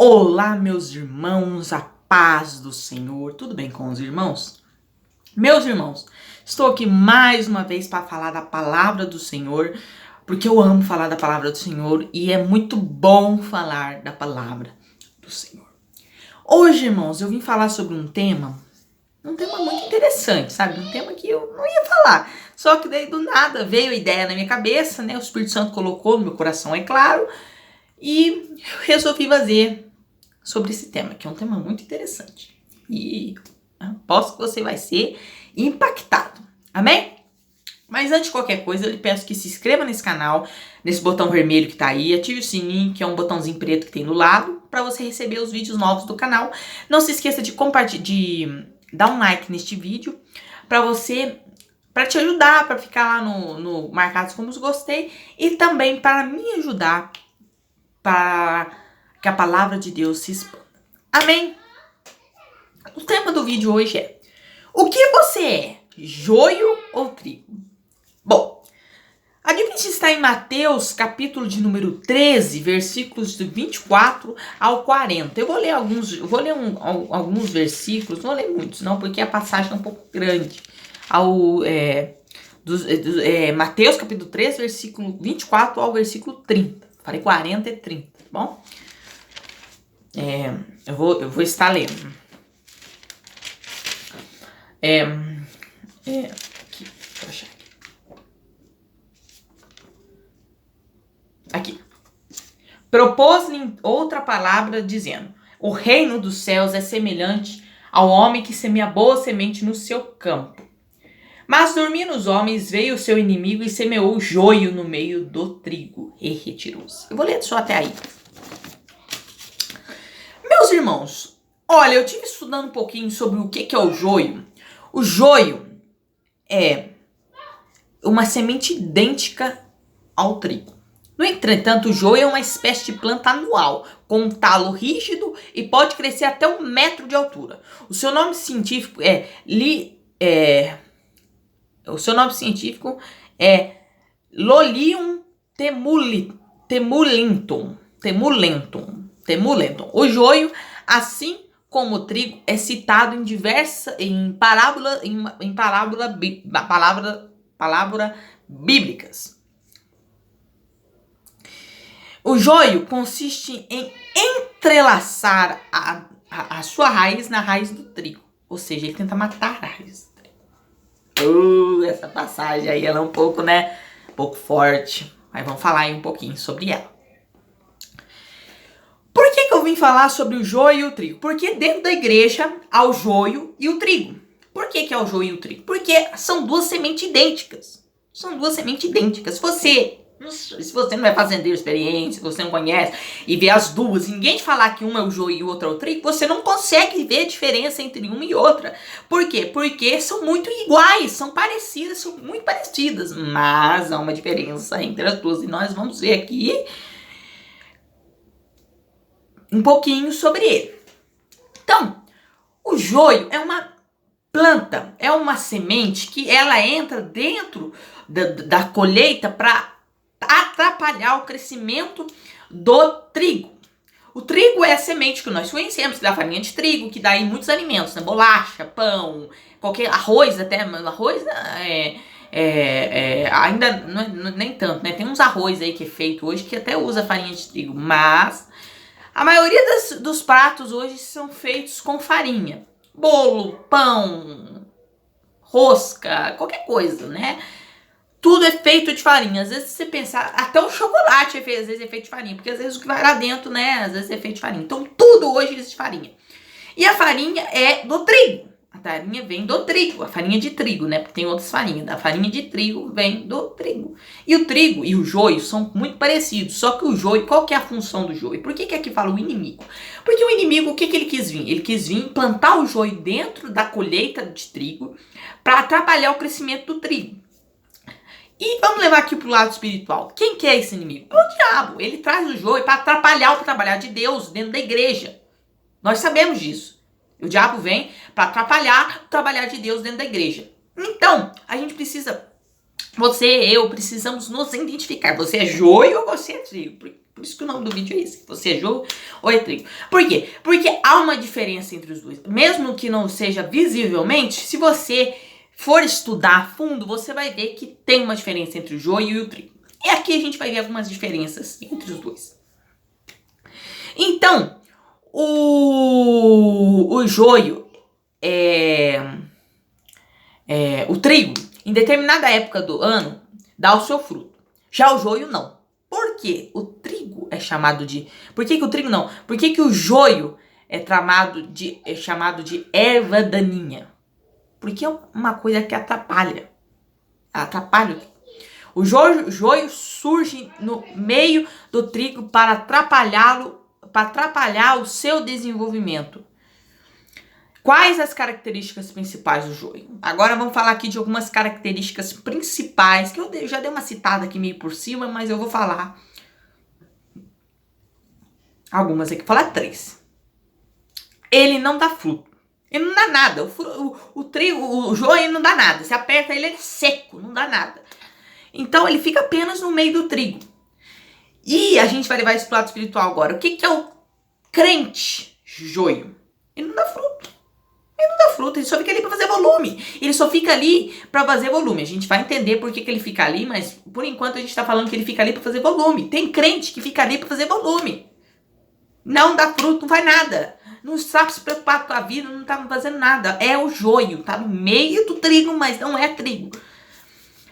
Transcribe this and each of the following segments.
Olá, meus irmãos, a paz do Senhor. Tudo bem com os irmãos? Meus irmãos, estou aqui mais uma vez para falar da palavra do Senhor, porque eu amo falar da palavra do Senhor e é muito bom falar da palavra do Senhor. Hoje, irmãos, eu vim falar sobre um tema muito interessante, sabe? Um tema que eu não ia falar, só que daí do nada veio a ideia na minha cabeça, né? O Espírito Santo colocou no meu coração, é claro, e eu resolvi fazer sobre esse tema, que é um tema muito interessante. E aposto que você vai ser impactado. Amém? Mas antes de qualquer coisa, eu lhe peço que se inscreva nesse canal, nesse botão vermelho que tá aí, ative o sininho, que é um botãozinho preto que tem do lado, para você receber os vídeos novos do canal. Não se esqueça de compartilhar, de dar um like neste vídeo, para te ajudar, para ficar lá no marcados como os gostei, e também para me ajudar para que a palavra de Deus se expanda. Amém? O tema do vídeo hoje é: o que você é? Joio ou trigo? Bom, a Bíblia está em Mateus, capítulo de número 13, versículos de 24 ao 40. Eu vou ler alguns versículos, não vou ler muitos não, porque a passagem é um pouco grande. Mateus, capítulo 13, versículo 24 ao versículo 30. Falei 40 e 30, tá bom? Eu vou estar lendo. Aqui, deixa eu achar aqui. Propôs-lhe outra palavra, dizendo: o reino dos céus é semelhante ao homem que semeia boa semente no seu campo. Mas dormindo os homens, veio o seu inimigo e semeou joio no meio do trigo e retirou-se. Eu vou ler só até aí. Meus irmãos, olha, eu tive estudando um pouquinho sobre o que é o joio. O joio é uma semente idêntica ao trigo. No entretanto, o joio é uma espécie de planta anual, com um talo rígido e pode crescer até 1 metro de altura. O seu nome científico é Lolium temulentum. O joio, assim como o trigo, é citado em parábolas bíblicas. O joio consiste em entrelaçar a sua raiz na raiz do trigo. Ou seja, ele tenta matar a raiz do trigo. Essa passagem aí, ela é um pouco, um pouco forte. Mas vamos falar aí um pouquinho sobre ela. Por que eu vim falar sobre o joio e o trigo? Porque dentro da igreja há o joio e o trigo. Por que é o joio e o trigo? Porque são duas sementes idênticas. São duas sementes idênticas. Se você não é fazendeiro experiente, se você não conhece e vê as duas, ninguém te falar que uma é o joio e o outro é o trigo, você não consegue ver a diferença entre uma e outra. Por quê? Porque são muito iguais, são parecidas, são muito parecidas, mas há uma diferença entre as duas e nós vamos ver aqui um pouquinho sobre ele. Então, o joio é uma planta, é uma semente que ela entra dentro da colheita para atrapalhar o crescimento do trigo. O trigo é a semente que nós conhecemos, que dá farinha de trigo, que dá em muitos alimentos, né? Bolacha, pão, qualquer arroz até, arroz ainda nem tanto, né? Tem uns arroz aí que é feito hoje que até usa farinha de trigo, mas a maioria dos pratos hoje são feitos com farinha. Bolo, pão, rosca, qualquer coisa, né? Tudo é feito de farinha. Às vezes você pensar, até o chocolate às vezes é feito de farinha, porque às vezes o que vai lá dentro, né, às vezes é feito de farinha. Então tudo hoje é de farinha. E a farinha é do trigo. A farinha vem do trigo, a farinha de trigo, né, porque tem outras farinhas. A farinha de trigo vem do trigo. E o trigo e o joio são muito parecidos, só que o joio, qual que é a função do joio? Por que aqui fala o inimigo? Porque o inimigo, o que ele quis vir? Ele quis vir plantar o joio dentro da colheita de trigo para atrapalhar o crescimento do trigo. E vamos levar aqui pro lado espiritual. Quem que é esse inimigo? É o diabo. Ele traz o joio para atrapalhar o trabalhar de Deus dentro da igreja. Nós sabemos disso. O diabo vem para atrapalhar o trabalhar de Deus dentro da igreja. Então, a gente precisa Você e eu precisamos nos identificar. Você é joio ou você é trigo? Por isso que o nome do vídeo é esse. Você é joio ou é trigo? Por quê? Porque há uma diferença entre os dois. Mesmo que não seja visivelmente, se você for estudar a fundo, você vai ver que tem uma diferença entre o joio e o trigo. E aqui a gente vai ver algumas diferenças entre os dois. Então, o joio o trigo, em determinada época do ano, dá o seu fruto. Já o joio não. Por quê? O trigo é chamado de... Por que o trigo não? Por que o joio é chamado de erva daninha? Porque é uma coisa que atrapalha. Atrapalha o trigo. O joio surge no meio do trigo para atrapalhar o seu desenvolvimento. Quais as características principais do joio? Agora vamos falar aqui de algumas características principais, que eu já dei uma citada aqui meio por cima, mas eu vou falar algumas aqui. Vou falar 3. Ele não dá fruto. Ele não dá nada. O trigo, o joio não dá nada. Você aperta ele é seco, não dá nada. Então ele fica apenas no meio do trigo. E a gente vai levar esse lado espiritual agora. O que é o crente joio? Ele não dá fruto. Ele não dá fruto, ele só fica ali para fazer volume. Ele só fica ali para fazer volume. A gente vai entender por que ele fica ali, mas por enquanto a gente tá falando que ele fica ali para fazer volume. Tem crente que fica ali para fazer volume. Não dá fruto, não faz nada. Não está se preocupado com a vida, não tá fazendo nada. É o joio, tá no meio do trigo, mas não é trigo.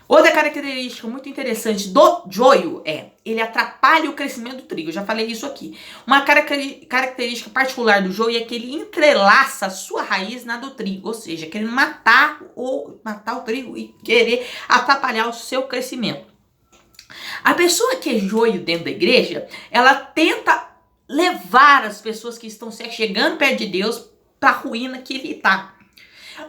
Outra característica muito interessante do joio ele atrapalha o crescimento do trigo. Eu já falei isso aqui. Uma característica particular do joio é que ele entrelaça a sua raiz na do trigo, ou seja, querendo matar o trigo e querer atrapalhar o seu crescimento. A pessoa que é joio dentro da igreja, ela tenta levar as pessoas que estão chegando perto de Deus para a ruína que ele está.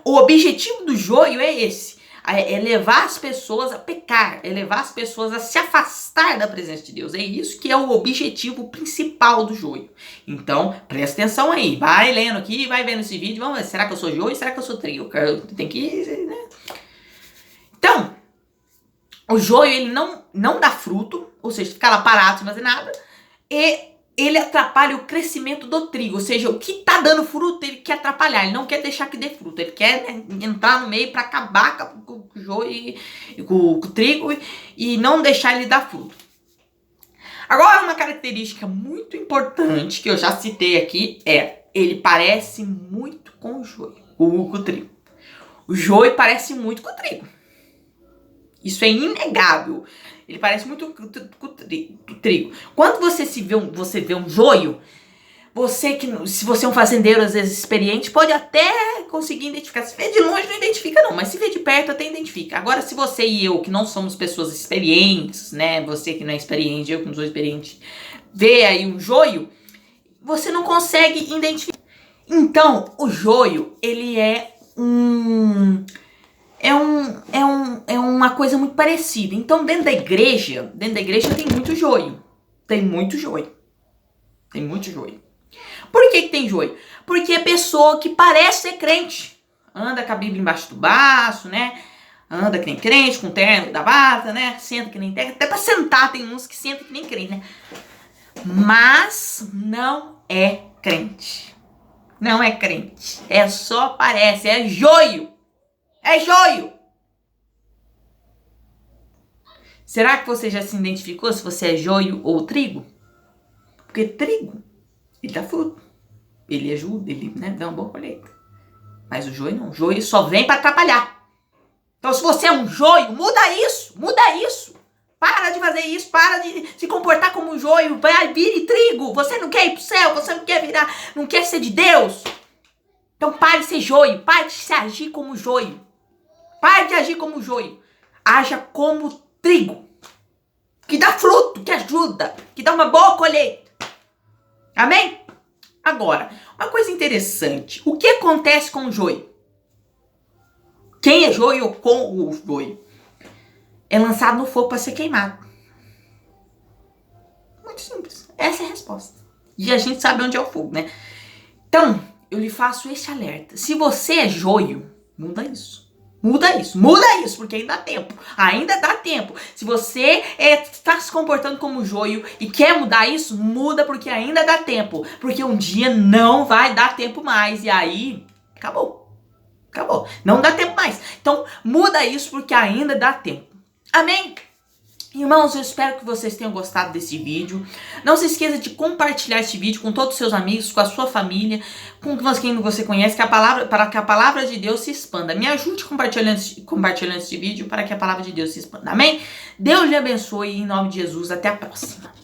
O objetivo do joio é esse. É levar as pessoas a pecar, é levar as pessoas a se afastar da presença de Deus. É isso que é o objetivo principal do joio. Então, presta atenção aí. Vai lendo aqui, vai vendo esse vídeo. Vamos ver, será que eu sou joio? Será que eu sou trigo? Tem que... né? Então, o joio, ele não dá fruto, ou seja, fica lá parado sem fazer nada. E ele atrapalha o crescimento do trigo, ou seja, o que tá dando fruto ele quer atrapalhar, ele não quer deixar que dê fruto, ele quer entrar no meio para acabar com o joio e com o trigo e não deixar ele dar fruto. Agora, uma característica muito importante que eu já citei aqui ele parece muito com o joio, com o trigo. O joio parece muito com o trigo. Isso é inegável. Ele parece muito com o trigo. Quando você vê um joio, se você é um fazendeiro, às vezes, experiente, pode até conseguir identificar. Se vê de longe, não identifica, não. Mas se vê de perto, até identifica. Agora, se você e eu, que não somos pessoas experientes, né? Você que não é experiente, eu que não sou experiente, vê aí um joio, você não consegue identificar. Então, o joio, ele é uma coisa muito parecida. Então, dentro da igreja tem muito joio. Tem muito joio. Tem muito joio. Por que tem joio? Porque é pessoa que parece ser crente. Anda com a Bíblia embaixo do braço, né? Anda que nem crente, com o terno da bata, né? Senta que nem terno. Até pra sentar tem uns que sentam que nem crente, né? Mas não é crente. Não é crente. É só parece. É joio. É joio. Será que você já se identificou se você é joio ou trigo? Porque trigo, ele dá fruto. Ele ajuda, ele dá uma boa colheita. Mas o joio não. O joio só vem para atrapalhar. Então, se você é um joio, muda isso. Muda isso. Para de fazer isso. Para de se comportar como um joio. Vire trigo. Você não quer ir pro céu. Você não quer virar. Não quer ser de Deus. Então, pare de ser joio. Pare de se agir como joio. Pare de agir como joio. Haja como trigo. Que dá fruto. Que ajuda. Que dá uma boa colheita. Amém? Agora, uma coisa interessante. O que acontece com o joio? Quem é joio com o joio? É lançado no fogo para ser queimado. Muito simples. Essa é a resposta. E a gente sabe onde é o fogo, né? Então, eu lhe faço esse alerta. Se você é joio, muda isso. Muda isso, porque ainda dá tempo. Ainda dá tempo. Se você está se comportando como joio e quer mudar isso, muda porque ainda dá tempo. Porque um dia não vai dar tempo mais. E aí, acabou. Acabou. Não dá tempo mais. Então, muda isso porque ainda dá tempo. Amém? Irmãos, eu espero que vocês tenham gostado desse vídeo. Não se esqueça de compartilhar esse vídeo com todos os seus amigos, com a sua família, com quem você conhece, para que a palavra de Deus se expanda. Me ajude compartilhando esse vídeo para que a palavra de Deus se expanda. Amém? Deus lhe abençoe e em nome de Jesus. Até a próxima.